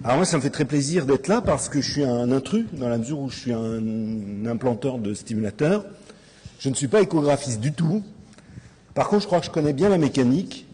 Alors moi, ça me fait très plaisir d'être là parce que je suis un intrus, dans la mesure où je suis un implanteur de stimulateurs. Je ne suis pas échographiste du tout. Par contre, je crois que je connais bien la mécanique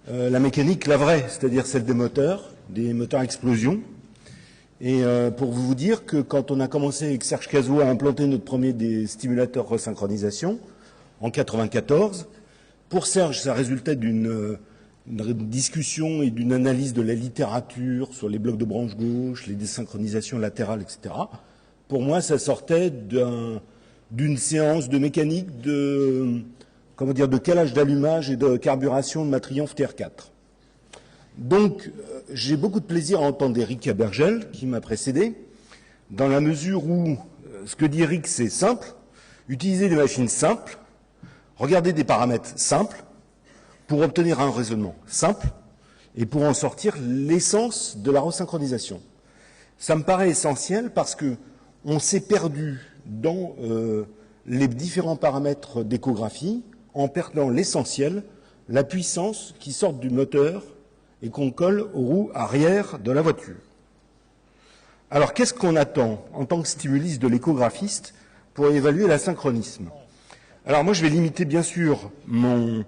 la vraie, c'est-à-dire celle des moteurs à explosion. Et pour vous dire que quand on a commencé avec Serge Cazot à implanter notre premier des stimulateurs resynchronisation, en 1994, pour Serge, ça résultait d'une discussion et d'une analyse de la littérature sur les blocs de branche gauche, les désynchronisations latérales, etc. Pour moi, ça sortait d'une séance de mécanique de calage d'allumage et de carburation de ma Triumph TR4. Donc, j'ai beaucoup de plaisir à entendre Eric Abergel, qui m'a précédé, dans la mesure où ce que dit Eric, c'est simple, utiliser des machines simples, regarder des paramètres simples, pour obtenir un raisonnement simple et pour en sortir l'essence de la resynchronisation. Ça me paraît essentiel parce que on s'est perdu dans les différents paramètres d'échographie en perdant l'essentiel, la puissance qui sort du moteur et qu'on colle aux roues arrière de la voiture. Alors qu'est-ce qu'on attend en tant que stimuliste de l'échographiste pour évaluer l'asynchronisme? Alors moi je vais limiter bien sûr mon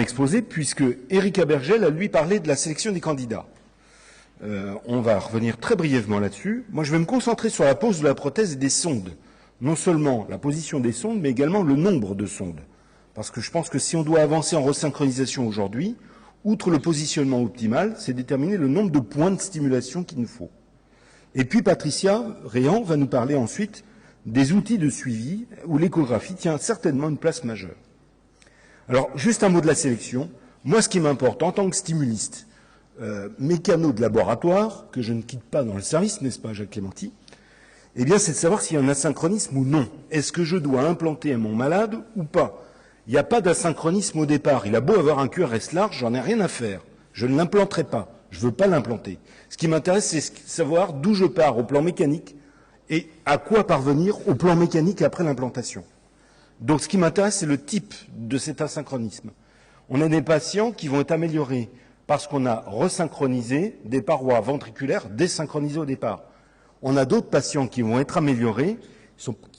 exposé, puisque Eric Abergel a lui parlé de la sélection des candidats. On va revenir très brièvement là-dessus. Moi, je vais me concentrer sur la pose de la prothèse et des sondes. Non seulement la position des sondes, mais également le nombre de sondes. Parce que je pense que si on doit avancer en resynchronisation aujourd'hui, outre le positionnement optimal, c'est déterminer le nombre de points de stimulation qu'il nous faut. Et puis Patricia Réan va nous parler ensuite des outils de suivi où l'échographie tient certainement une place majeure. Alors, juste un mot de la sélection. Moi, ce qui m'importe en tant que stimuliste, mécano de laboratoire, que je ne quitte pas dans le service, n'est-ce pas, Jacques Clémenti, eh bien, c'est de savoir s'il y a un asynchronisme ou non. Est-ce que je dois implanter mon malade ou pas? Il n'y a pas d'asynchronisme au départ. Il a beau avoir un QRS large, j'en ai rien à faire. Je ne l'implanterai pas. Je ne veux pas l'implanter. Ce qui m'intéresse, c'est savoir d'où je pars au plan mécanique et à quoi parvenir au plan mécanique après l'implantation. Donc ce qui m'intéresse, c'est le type de cet asynchronisme. On a des patients qui vont être améliorés parce qu'on a resynchronisé des parois ventriculaires désynchronisées au départ. On a d'autres patients qui vont être améliorés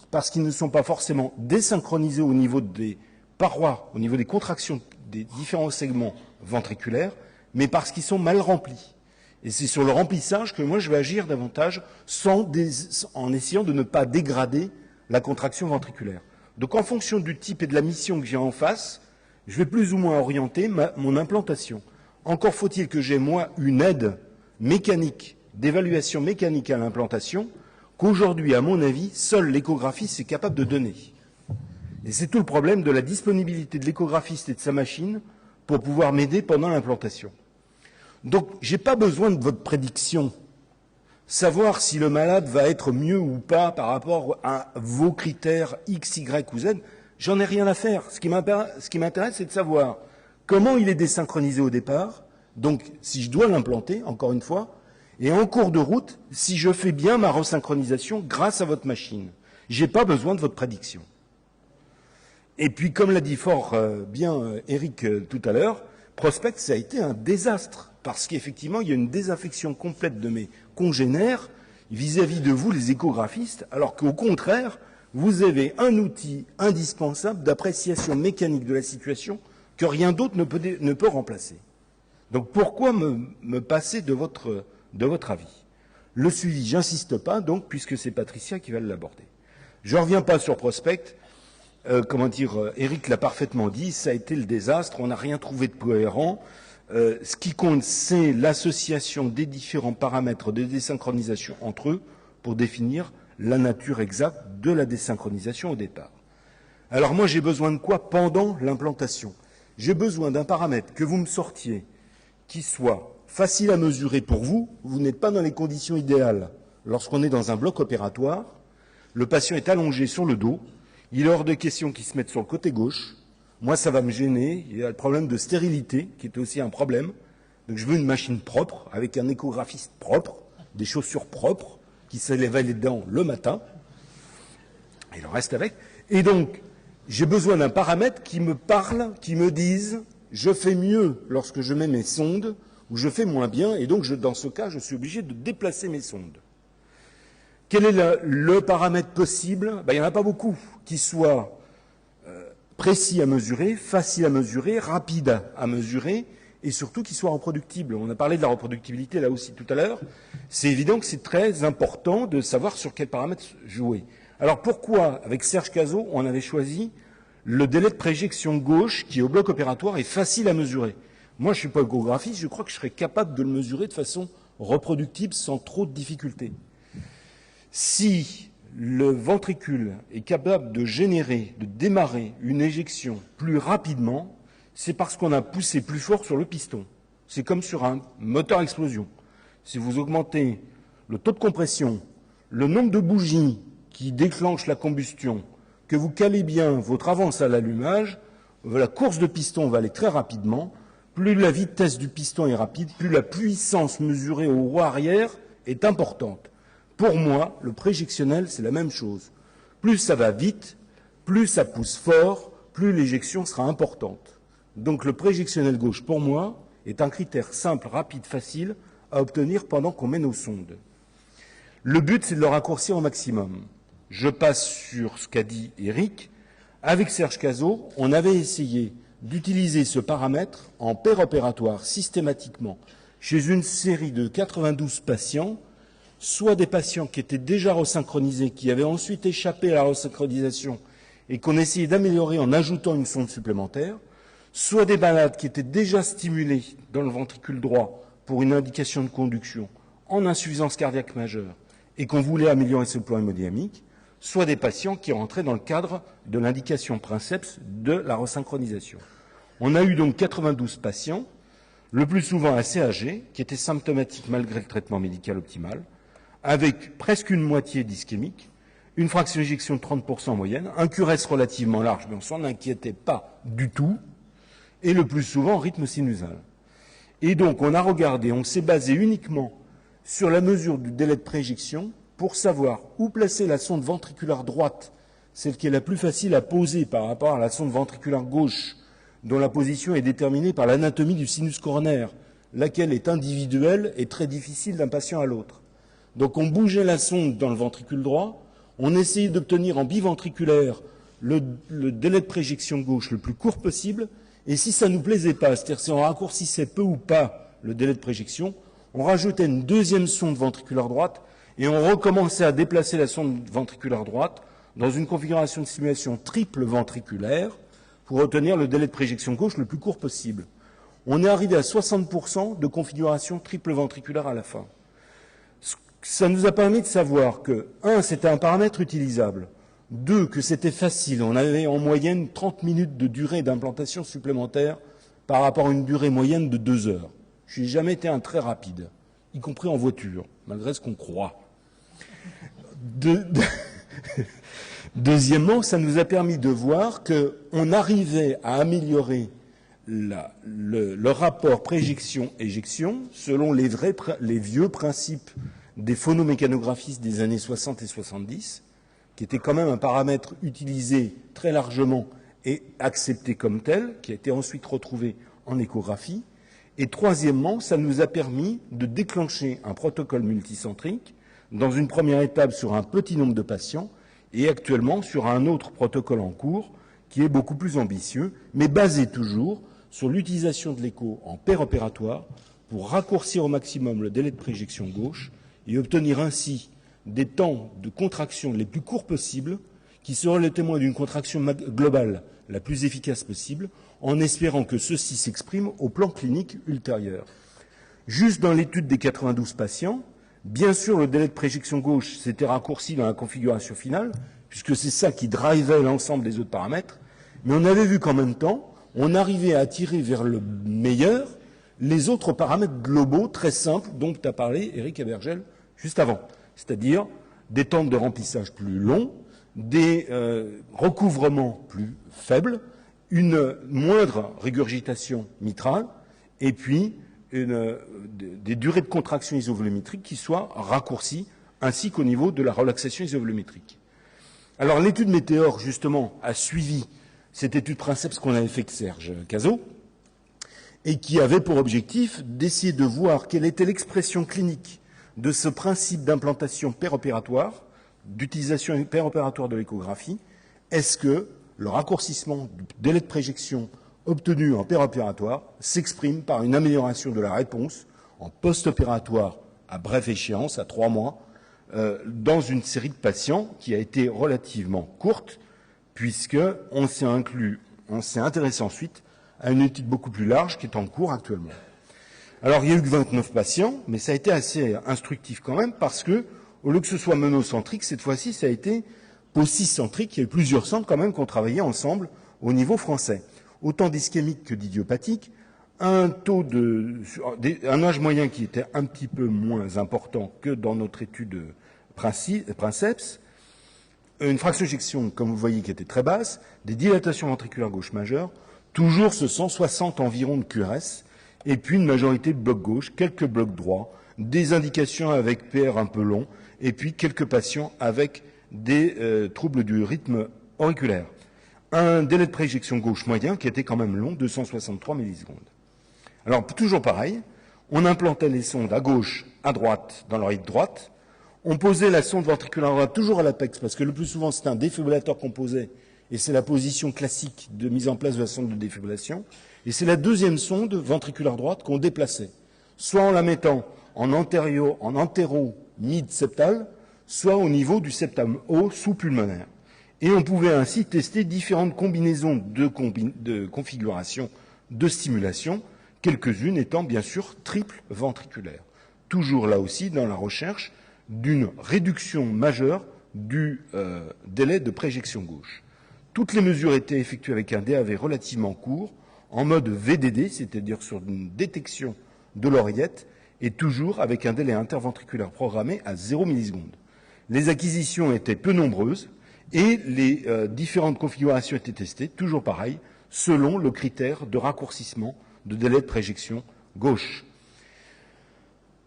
parce qu'ils ne sont pas forcément désynchronisés au niveau des parois, au niveau des contractions des différents segments ventriculaires, mais parce qu'ils sont mal remplis. Et c'est sur le remplissage que moi je vais agir davantage en essayant de ne pas dégrader la contraction ventriculaire. Donc en fonction du type et de la mission que j'ai en face, je vais plus ou moins orienter mon implantation. Encore faut-il que j'ai, moi, une aide mécanique, d'évaluation mécanique à l'implantation, qu'aujourd'hui, à mon avis, seule l'échographiste est capable de donner. Et c'est tout le problème de la disponibilité de l'échographiste et de sa machine pour pouvoir m'aider pendant l'implantation. Donc, je n'ai pas besoin de votre prédiction. Savoir si le malade va être mieux ou pas par rapport à vos critères X, Y ou Z, j'en ai rien à faire. Ce qui m'intéresse, c'est de savoir comment il est désynchronisé au départ, donc si je dois l'implanter, encore une fois, et en cours de route, si je fais bien ma resynchronisation grâce à votre machine. Je n'ai pas besoin de votre prédiction. Et puis, comme l'a dit fort bien Eric tout à l'heure, Prospect, ça a été un désastre, parce qu'effectivement, il y a une désaffection complète de mes congénères vis-à-vis de vous, les échographistes, alors qu'au contraire, vous avez un outil indispensable d'appréciation mécanique de la situation que rien d'autre ne peut remplacer. Donc pourquoi me passer de votre avis? Le suivi, j'insiste pas, donc, puisque c'est Patricia qui va l'aborder. Je ne reviens pas sur Prospect. Eric l'a parfaitement dit, ça a été le désastre, on n'a rien trouvé de cohérent. Ce qui compte, c'est l'association des différents paramètres de désynchronisation entre eux pour définir la nature exacte de la désynchronisation au départ. Alors moi, j'ai besoin de quoi pendant l'implantation? J'ai besoin d'un paramètre que vous me sortiez qui soit facile à mesurer pour vous. Vous n'êtes pas dans les conditions idéales. Lorsqu'on est dans un bloc opératoire, le patient est allongé sur le dos, il est hors de question qu'il se mette sur le côté gauche. Moi, ça va me gêner. Il y a le problème de stérilité, qui est aussi un problème. Donc, je veux une machine propre, avec un échographiste propre, des chaussures propres, qui se lèvent les dents le matin, et le reste avec. Et donc, j'ai besoin d'un paramètre qui me parle, qui me dise, je fais mieux lorsque je mets mes sondes, où je fais moins bien, et donc dans ce cas, je suis obligé de déplacer mes sondes. Quel est le paramètre possible? Il n'y en a pas beaucoup qui soit précis à mesurer, facile à mesurer, rapide à mesurer, et surtout qui soit reproductible. On a parlé de la reproductibilité là aussi tout à l'heure. C'est évident que c'est très important de savoir sur quel paramètre jouer. Alors pourquoi, avec Serge Cazot, on avait choisi le délai de préjection gauche qui, au bloc opératoire, est facile à mesurer? Moi, je ne suis pas échographiste, je crois que je serais capable de le mesurer de façon reproductible sans trop de difficultés. Si le ventricule est capable de générer, de démarrer une éjection plus rapidement, c'est parce qu'on a poussé plus fort sur le piston. C'est comme sur un moteur à explosion. Si vous augmentez le taux de compression, le nombre de bougies qui déclenchent la combustion, que vous calez bien votre avance à l'allumage, la course de piston va aller très rapidement. Plus la vitesse du piston est rapide, plus la puissance mesurée au roue arrière est importante. Pour moi, le préjectionnel, c'est la même chose. Plus ça va vite, plus ça pousse fort, plus l'éjection sera importante. Donc le préjectionnel gauche, pour moi, est un critère simple, rapide, facile à obtenir pendant qu'on met nos sondes. Le but, c'est de le raccourcir au maximum. Je passe sur ce qu'a dit Eric. Avec Serge Cazot, on avait essayé d'utiliser ce paramètre en paire opératoire systématiquement chez une série de 92 patients, soit des patients qui étaient déjà resynchronisés, qui avaient ensuite échappé à la resynchronisation et qu'on essayait d'améliorer en ajoutant une sonde supplémentaire, soit des malades qui étaient déjà stimulés dans le ventricule droit pour une indication de conduction en insuffisance cardiaque majeure et qu'on voulait améliorer ce plan hémodynamique, soit des patients qui rentraient dans le cadre de l'indication princeps de la resynchronisation. On a eu donc 92 patients, le plus souvent assez âgés, qui étaient symptomatiques malgré le traitement médical optimal, avec presque une moitié d'ischémique, une fraction d'éjection de 30% en moyenne, un QRS relativement large, mais on ne s'en inquiétait pas du tout, et le plus souvent rythme sinusal. Et donc on a regardé, on s'est basé uniquement sur la mesure du délai de prééjection pour savoir où placer la sonde ventriculaire droite, celle qui est la plus facile à poser par rapport à la sonde ventriculaire gauche, dont la position est déterminée par l'anatomie du sinus coronaire, laquelle est individuelle et très difficile d'un patient à l'autre. Donc on bougeait la sonde dans le ventricule droit, on essayait d'obtenir en biventriculaire le délai de prééjection gauche le plus court possible, et si ça ne nous plaisait pas, c'est-à-dire si on raccourcissait peu ou pas le délai de prééjection, on rajoutait une deuxième sonde ventriculaire droite et on recommençait à déplacer la sonde ventriculaire droite dans une configuration de stimulation triple ventriculaire pour obtenir le délai de prééjection gauche le plus court possible. On est arrivé à 60% de configuration triple ventriculaire à la fin. Ça nous a permis de savoir que, 1, c'était un paramètre utilisable, 2, que c'était facile. On avait en moyenne 30 minutes de durée d'implantation supplémentaire par rapport à une durée moyenne de 2 heures. Je n'ai jamais été un très rapide, y compris en voiture, malgré ce qu'on croit. Deuxièmement, ça nous a permis de voir qu'on arrivait à améliorer le rapport prééjection-éjection selon les vieux principes des phonomécanographistes des années 60 et 70, qui était quand même un paramètre utilisé très largement et accepté comme tel, qui a été ensuite retrouvé en échographie. Et troisièmement, ça nous a permis de déclencher un protocole multicentrique dans une première étape sur un petit nombre de patients et actuellement sur un autre protocole en cours qui est beaucoup plus ambitieux, mais basé toujours sur l'utilisation de l'écho en paire opératoire pour raccourcir au maximum le délai de prééjection gauche et obtenir ainsi des temps de contraction les plus courts possibles qui seraient le témoin d'une contraction globale la plus efficace possible en espérant que ceci s'exprime au plan clinique ultérieur. Juste dans l'étude des 92 patients, bien sûr, le délai de prééjection gauche s'était raccourci dans la configuration finale, puisque c'est ça qui drivait l'ensemble des autres paramètres, mais on avait vu qu'en même temps, on arrivait à tirer vers le meilleur les autres paramètres globaux très simples dont a parlé Eric Abergel juste avant, c'est-à-dire des temps de remplissage plus longs, des recouvrements plus faibles, une moindre régurgitation mitrale, et puis des durées de contraction isovolumétrique qui soient raccourcies, ainsi qu'au niveau de la relaxation isovolumétrique. Alors l'étude Météore, justement, a suivi cette étude Princeps qu'on avait fait avec Serge Cazot, et qui avait pour objectif d'essayer de voir quelle était l'expression clinique de ce principe d'implantation péropératoire, d'utilisation péropératoire de l'échographie. Est-ce que le raccourcissement du délai de préjection obtenu en péropératoire s'exprime par une amélioration de la réponse en post-opératoire à brève échéance, à 3 mois, dans une série de patients qui a été relativement courte, puisqu'on s'est intéressé ensuite à une étude beaucoup plus large qui est en cours actuellement. Alors, il y a eu que 29 patients, mais ça a été assez instructif quand même, parce que, au lieu que ce soit monocentrique, cette fois-ci, ça a été polycentrique. Il y a eu plusieurs centres quand même qui ont travaillé ensemble au niveau français. Autant d'ischémiques que d'idiopathiques, un âge moyen qui était un petit peu moins important que dans notre étude Princeps, une fraction d'éjection, comme vous voyez, qui était très basse, des dilatations ventriculaires gauche majeures, toujours ce 160 environ de QRS, et puis une majorité de blocs gauche, quelques blocs droits, des indications avec PR un peu long, et puis quelques patients avec des troubles du rythme auriculaire. Un délai de prééjection gauche moyen qui était quand même long, 263 millisecondes. Alors, toujours pareil, on implantait les sondes à gauche, à droite, dans l'oreille droite. On posait la sonde ventriculaire droite toujours à l'apex, parce que le plus souvent, c'est un défibrillateur qu'on posait, et c'est la position classique de mise en place de la sonde de défibrillation. Et c'est la deuxième sonde ventriculaire droite qu'on déplaçait, soit en la mettant en antéro-mid-septal, soit au niveau du septum haut sous-pulmonaire. Et on pouvait ainsi tester différentes combinaisons de configuration de stimulation, quelques-unes étant bien sûr triple ventriculaire. Toujours là aussi dans la recherche d'une réduction majeure du délai de préjection gauche. Toutes les mesures étaient effectuées avec un DAV relativement court, en mode VDD, c'est-à-dire sur une détection de l'oreillette, et toujours avec un délai interventriculaire programmé à 0 millisecondes. Les acquisitions étaient peu nombreuses, et les différentes configurations étaient testées, toujours pareil, selon le critère de raccourcissement de délai de préjection gauche.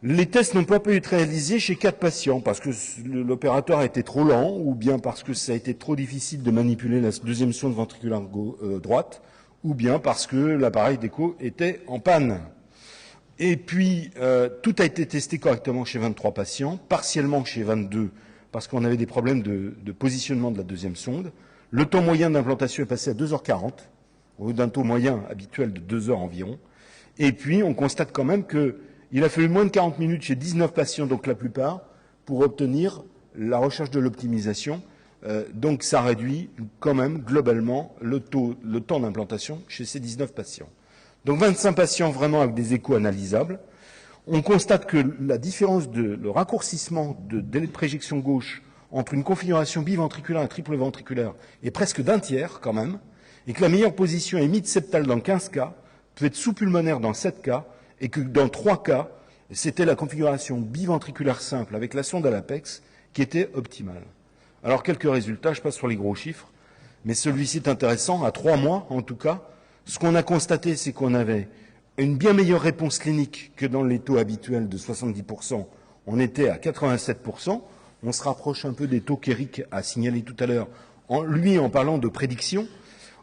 Les tests n'ont pas pu être réalisés chez 4 patients parce que l'opérateur a été trop lent ou bien parce que ça a été trop difficile de manipuler la deuxième sonde ventriculaire droite ou bien parce que l'appareil d'écho était en panne. Et puis, tout a été testé correctement chez 23 patients, partiellement chez 22 parce qu'on avait des problèmes de positionnement de la deuxième sonde. Le temps moyen d'implantation est passé à 2h40, au lieu d'un taux moyen habituel de 2 heures environ. Et puis, on constate quand même qu'il a fallu moins de 40 minutes chez 19 patients, donc la plupart, pour obtenir la recherche de l'optimisation. Donc, ça réduit quand même globalement le temps d'implantation chez ces 19 patients. Donc, 25 patients vraiment avec des échos analysables. On constate que la différence le raccourcissement de délai de préjection gauche entre une configuration biventriculaire et triple ventriculaire est presque d'un tiers quand même, et que la meilleure position est mid-septale dans 15 cas, peut être sous-pulmonaire dans 7 cas, et que dans 3 cas, c'était la configuration biventriculaire simple avec la sonde à l'apex qui était optimale. Alors quelques résultats, je passe sur les gros chiffres, mais celui-ci est intéressant, à 3 mois en tout cas. Ce qu'on a constaté, c'est qu'on avait une bien meilleure réponse clinique que dans les taux habituels de 70%. On était à 87%. On se rapproche un peu des taux qu'Éric a signalés tout à l'heure, en parlant de prédiction,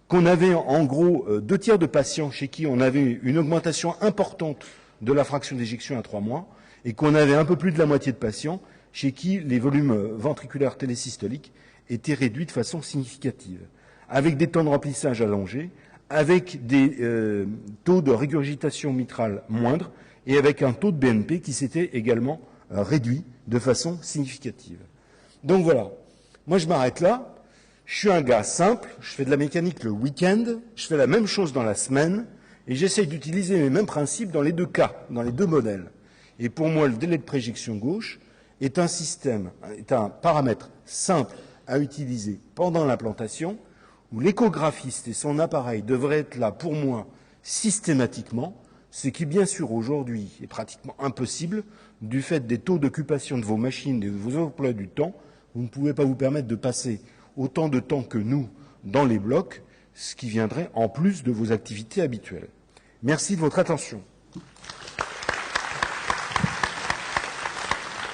qu'on avait en gros 2 tiers de patients chez qui on avait une augmentation importante de la fraction d'éjection à 3 mois, et qu'on avait un peu plus de la moitié de patients chez qui les volumes ventriculaires télésystoliques étaient réduits de façon significative, avec des temps de remplissage allongés, avec des taux de régurgitation mitrale moindres et avec un taux de BNP qui s'était également réduit de façon significative. Donc voilà, moi je m'arrête là. Je suis un gars simple, je fais de la mécanique le week-end, je fais la même chose dans la semaine et j'essaye d'utiliser les mêmes principes dans les 2 cas, dans les 2 modèles. Et pour moi, le délai de préjection gauche est un paramètre simple à utiliser pendant l'implantation, où l'échographiste et son appareil devraient être là pour moi systématiquement, ce qui bien sûr aujourd'hui est pratiquement impossible du fait des taux d'occupation de vos machines et de vos emplois du temps. Vous ne pouvez pas vous permettre de passer autant de temps que nous dans les blocs, ce qui viendrait en plus de vos activités habituelles. Merci de votre attention.